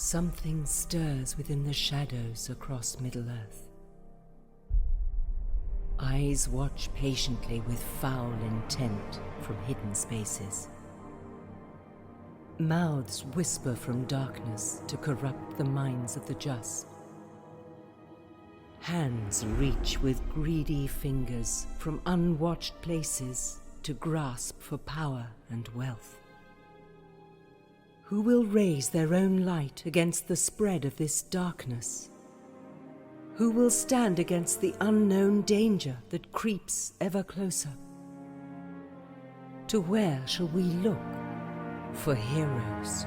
Something stirs within the shadows across Middle-earth. Eyes watch patiently with foul intent from hidden spaces. Mouths whisper from darkness to corrupt the minds of the just. Hands reach with greedy fingers from unwatched places to grasp for power and wealth. Who will raise their own light against the spread of this darkness? Who will stand against the unknown danger that creeps ever closer? To where shall we look for heroes?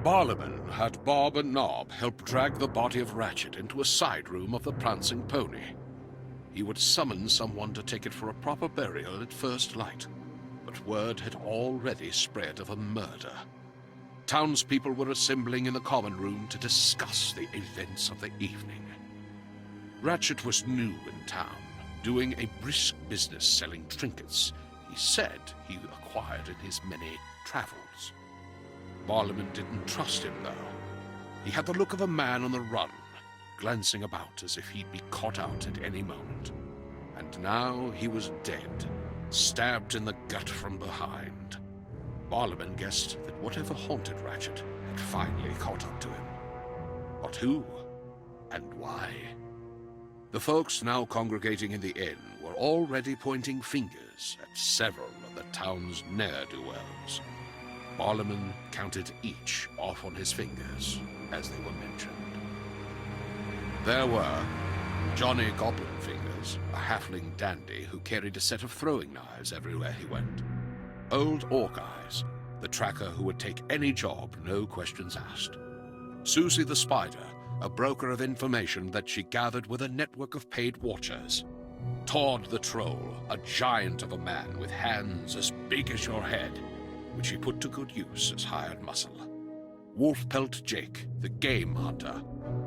Barliman had Bob and Nob help drag the body of Ratchet into a side room of the Prancing Pony. He would summon someone to take it for a proper burial at first light, but word had already spread of a murder. Townspeople were assembling in the common room to discuss the events of the evening. Ratchet was new in town, doing a brisk business selling trinkets he said he acquired in his many travels. Barliman didn't trust him, though. He had the look of a man on the run, glancing about as if he'd be caught out at any moment. And now he was dead, stabbed in the gut from behind. Barliman guessed that whatever haunted Ratchet had finally caught up to him. But who? And why? The folks now congregating in the inn were already pointing fingers at several of the town's ne'er-do-wells. Barliman counted each off on his fingers as they were mentioned. There were Johnny Goblin Fingers, a halfling dandy who carried a set of throwing knives everywhere he went. Old Orc Eyes, the tracker who would take any job, no questions asked. Susie the Spider, a broker of information that she gathered with a network of paid watchers. Todd the Troll, a giant of a man with hands as big as your head, which he put to good use as hired muscle. Wolfpelt Jake, the game hunter,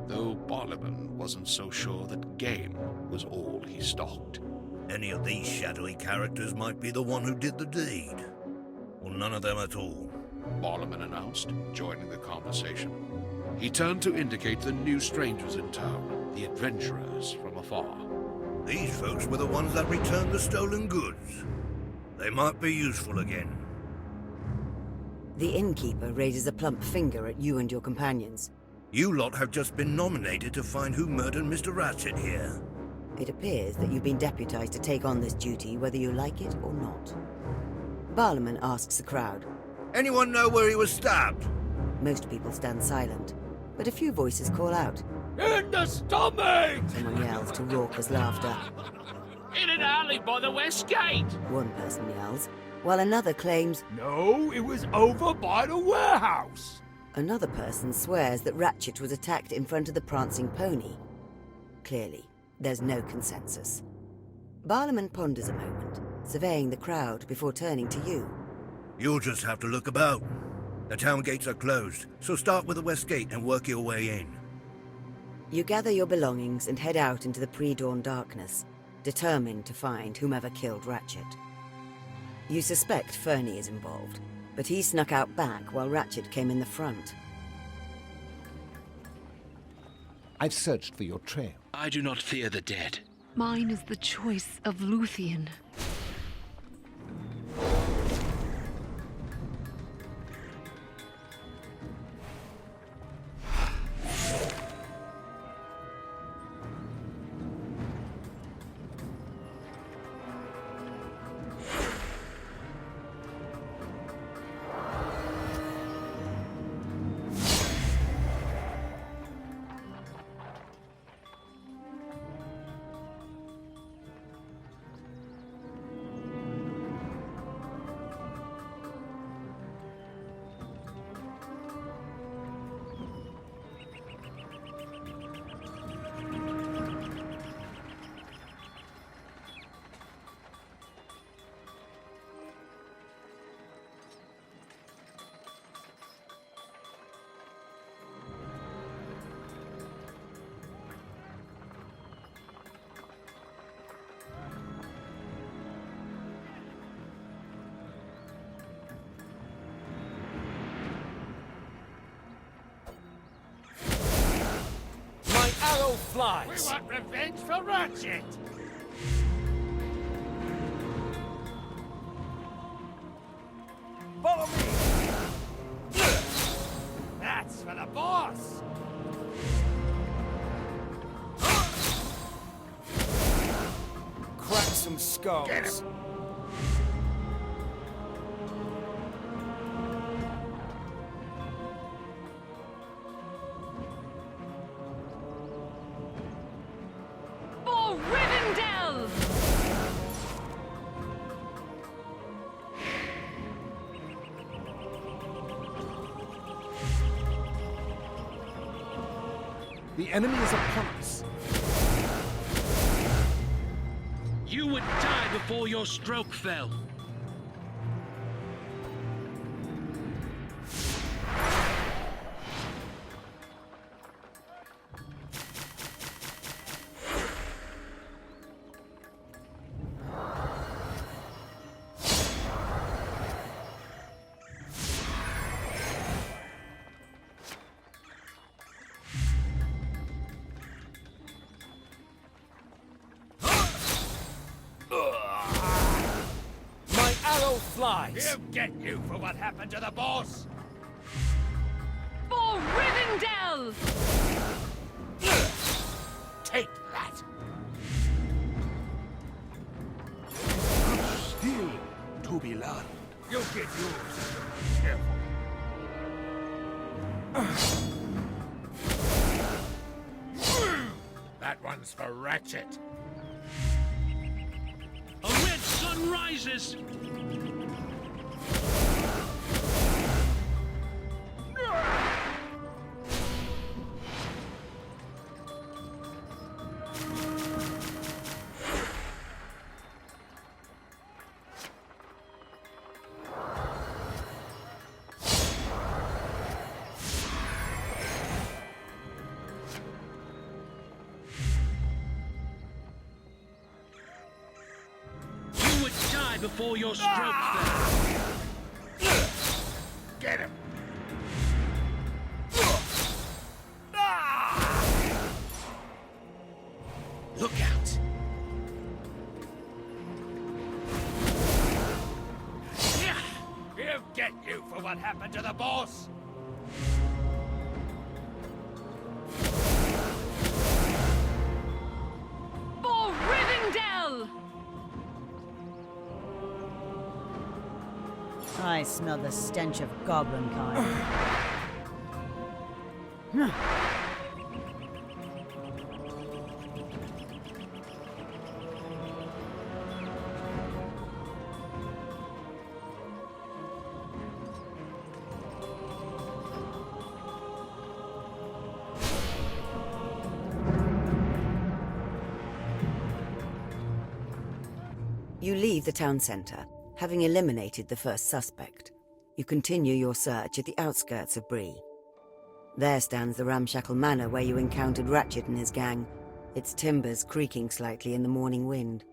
though Barliman wasn't so sure that game was all he stocked. Any of these shadowy characters might be the one who did the deed. Or none of them at all, Barliman announced, joining the conversation. He turned to indicate the new strangers in town, the adventurers from afar. These folks were the ones that returned the stolen goods. They might be useful again. The innkeeper raises a plump finger at you and your companions. You lot have just been nominated to find who murdered Mr. Ratchet here. It appears that you've been deputized to take on this duty whether you like it or not. Barliman asks the crowd. Anyone know where he was stabbed? Most people stand silent, but a few voices call out. In the stomach! Someone yells to raucous laughter. In an alley by the west gate! One person yells, while another claims, No, it was over by the warehouse! Another person swears that Ratchet was attacked in front of the Prancing Pony. Clearly, there's no consensus. Barliman ponders a moment, surveying the crowd before turning to you. You'll just have to look about. The town gates are closed, so start with the west gate and work your way in. You gather your belongings and head out into the pre-dawn darkness, determined to find whomever killed Ratchet. You suspect Fernie is involved, but he snuck out back while Ratchet came in the front. I've searched for your trail. I do not fear the dead. Mine is the choice of Luthien. We flies! want revenge for Ratchet! Follow me! That's for the boss! Crack some skulls! Get him! For Rivendell! The enemy is upon us. You would die before your stroke fell. My arrow flies! He'll get you for what happened to the boss! For Rivendell! Take that! Still to be learned. You'll get yours. Careful. That one's for Ratchet. A red sun rises! You would die before your stroke fell. Get him! Look out! Yeah! He'll get you for what happened to the boss! For Rivendell! I smell the stench of goblin kind. You leave the town centre, having eliminated the first suspect. You continue your search at the outskirts of Bree. There stands the ramshackle manor where you encountered Ratchet and his gang, its timbers creaking slightly in the morning wind.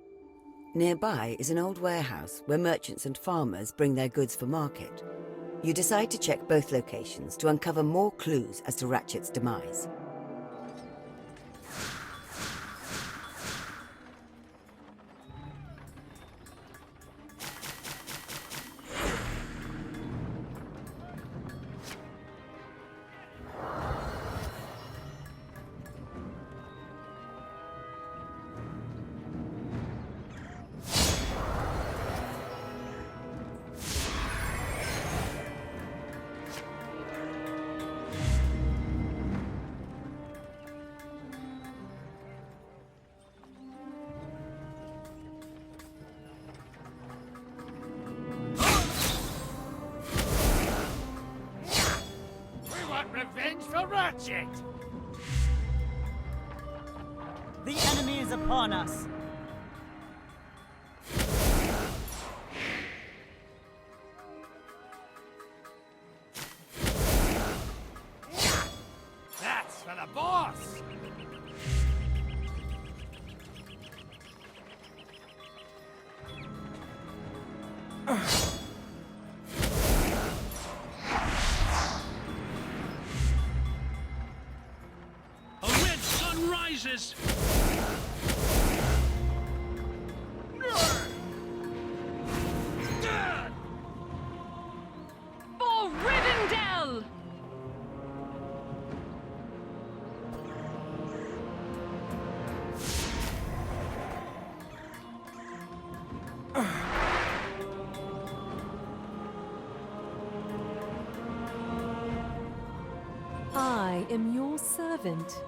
Nearby is an old warehouse where merchants and farmers bring their goods for market. You decide to check both locations to uncover more clues as to Ratchet's demise. Revenge for Ratchet! The enemy is upon us. That's for the boss! rises! For Rivendell! I am your servant.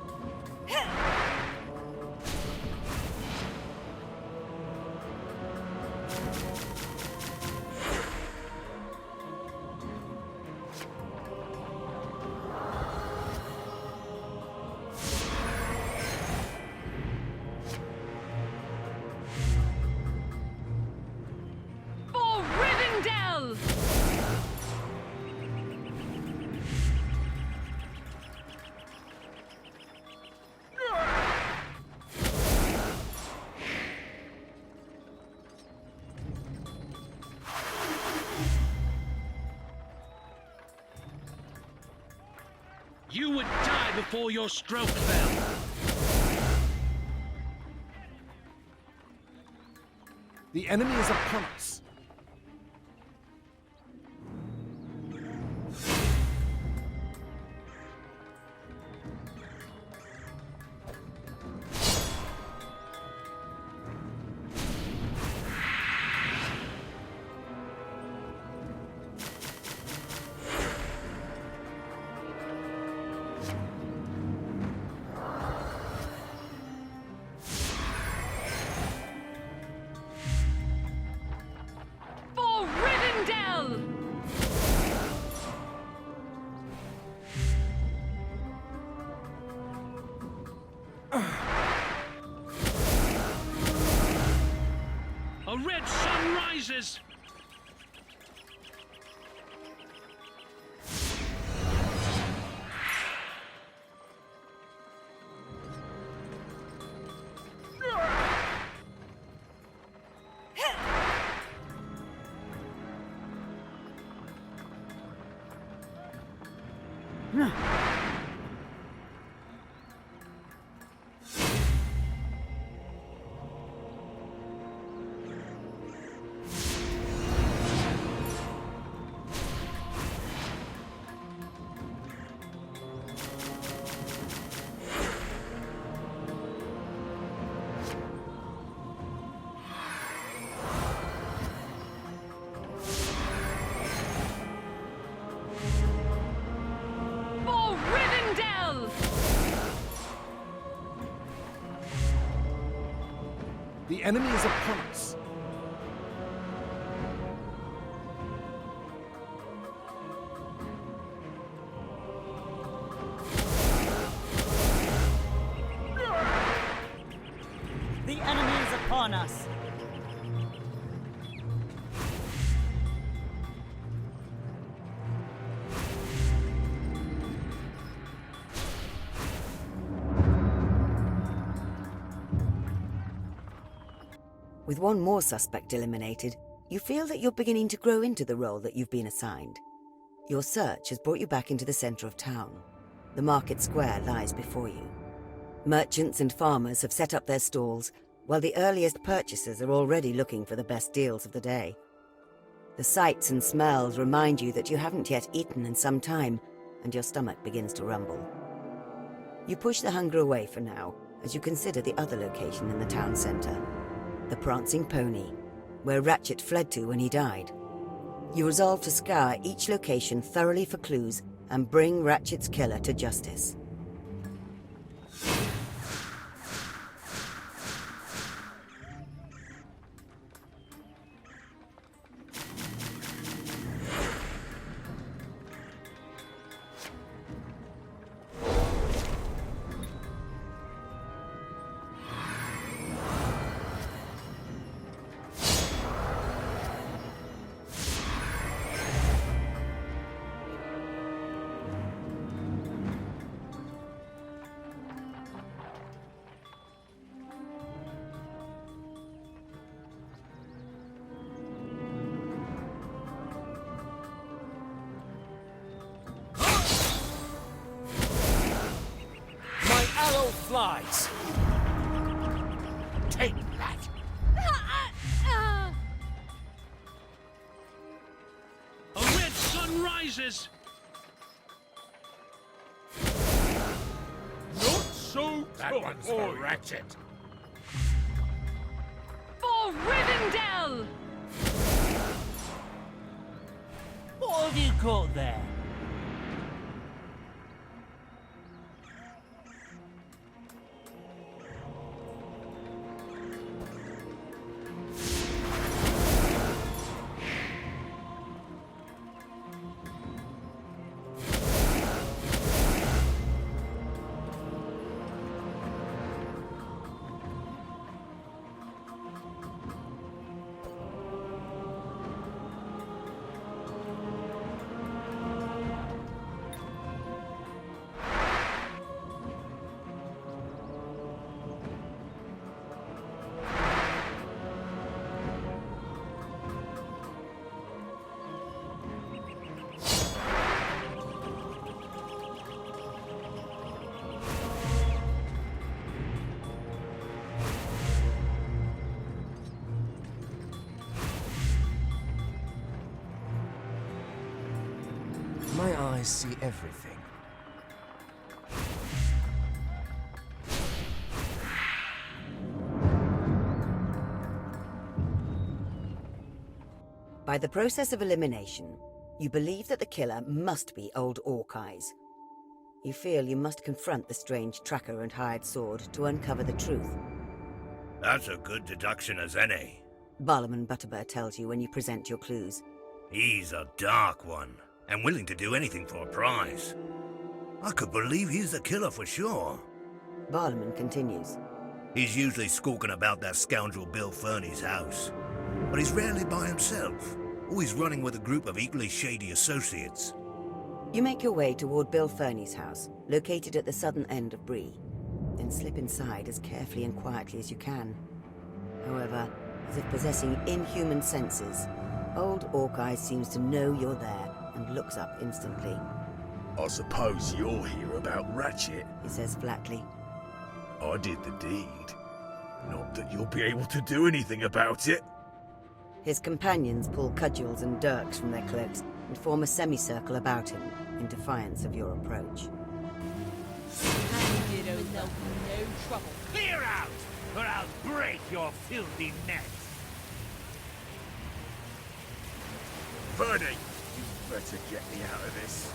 For Rivendell! You would die before your stroke fell. The enemy is upon us. For Rivendell! A red sun rises! For Rivendell! The enemy is upon us. The enemy is upon us. With one more suspect eliminated, you feel that you're beginning to grow into the role that you've been assigned. Your search has brought you back into the center of town. The market square lies before you. Merchants and farmers have set up their stalls, while the earliest purchasers are already looking for the best deals of the day. The sights and smells remind you that you haven't yet eaten in some time, and your stomach begins to rumble. You push the hunger away for now, as you consider the other location in the town center, the Prancing Pony, where Ratchet fled to when he died. You resolve to scour each location thoroughly for clues and bring Ratchet's killer to justice. pain, lad. A red sun rises! Not so that one's for Ratchet. For Rivendell! What have you caught there? My eyes see everything. By the process of elimination, you believe that the killer must be old Orc Eyes. You feel you must confront the strange tracker and hired sword to uncover the truth. That's a good deduction as any. Barlaman Butterbur tells you when you present your clues. He's a dark one, and willing to do anything for a prize. I could believe he's the killer for sure. Barlaman continues. He's usually skulking about that scoundrel Bill Fernie's house. But he's rarely by himself, always running with a group of equally shady associates. You make your way toward Bill Fernie's house, located at the southern end of Bree. Then slip inside as carefully and quietly as you can. However, as if possessing inhuman senses, old Orc Eyes seems to know you're there and looks up instantly. I suppose you're here about Ratchet, he says flatly. I did the deed. Not that you'll be able to do anything about it. His companions pull cudgels and dirks from their cloaks and form a semicircle about him in defiance of your approach. There'll be no trouble. Clear out, or I'll break your filthy necks. Fernie, you better get me out of this.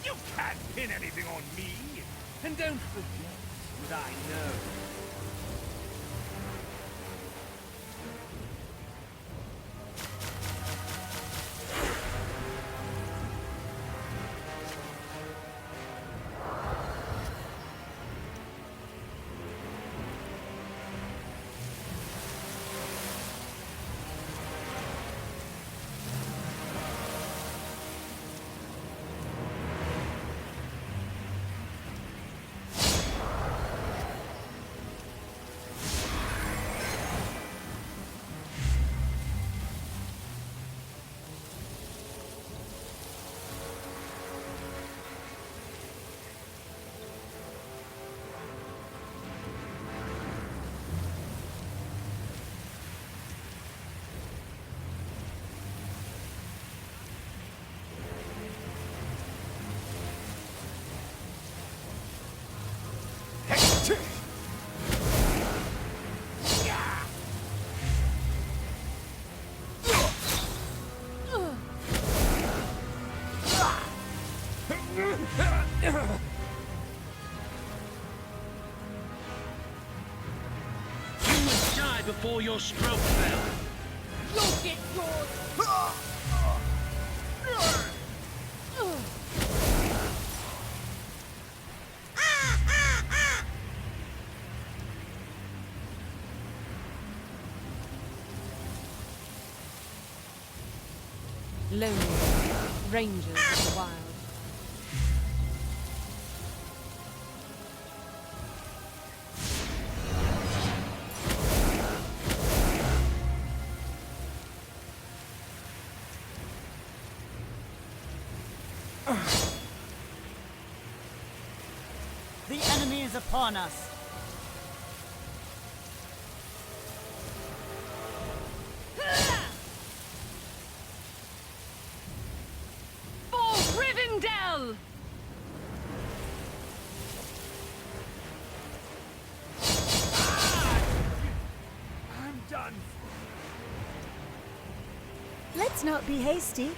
You can't pin anything on me. And don't forget what I know. Before your stroke fell. You'll get yours! Lonely rangers of the wild. The enemy is upon us. Let's not be hasty.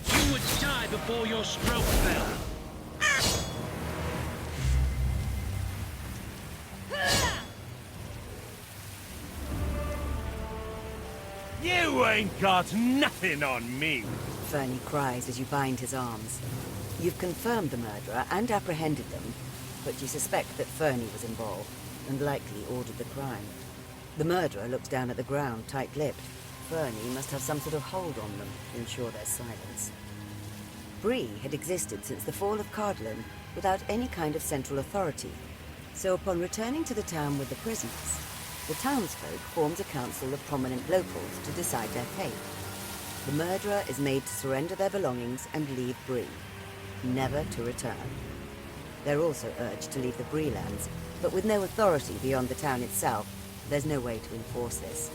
You would die before your stroke fell. You ain't got nothing on me! Fernie cries as you bind his arms. You've confirmed the murderer and apprehended them, but you suspect that Fernie was involved, and likely ordered the crime. The murderer looks down at the ground, tight-lipped. Fernie must have some sort of hold on them to ensure their silence. Bree had existed since the fall of Cardlin without any kind of central authority, so upon returning to the town with the prisoners, the townsfolk forms a council of prominent locals to decide their fate. The murderer is made to surrender their belongings and leave Bree, never to return. They're also urged to leave the Bree lands, but with no authority beyond the town itself, there's no way to enforce this.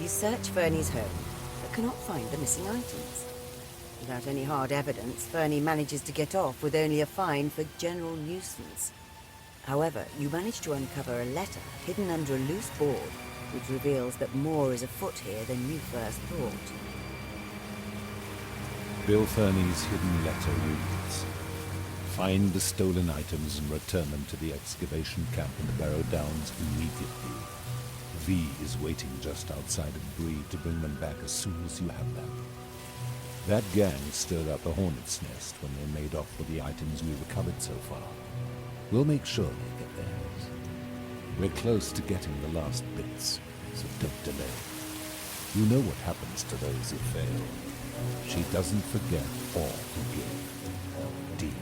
You search Fernie's home, but cannot find the missing items. Without any hard evidence, Fernie manages to get off with only a fine for general nuisance. However, you manage to uncover a letter hidden under a loose board, which reveals that more is afoot here than you first thought. Bill Fernie's hidden letter reads, "Find the stolen items and return them to the excavation camp in the Barrow Downs immediately. V is waiting just outside of Bree to bring them back as soon as you have them." That gang stirred up a hornet's nest when they made off with the items we recovered so far. We'll make sure they get theirs. We're close to getting the last bits, so don't delay. You know what happens to those who fail. She doesn't forget or forgive. Deep.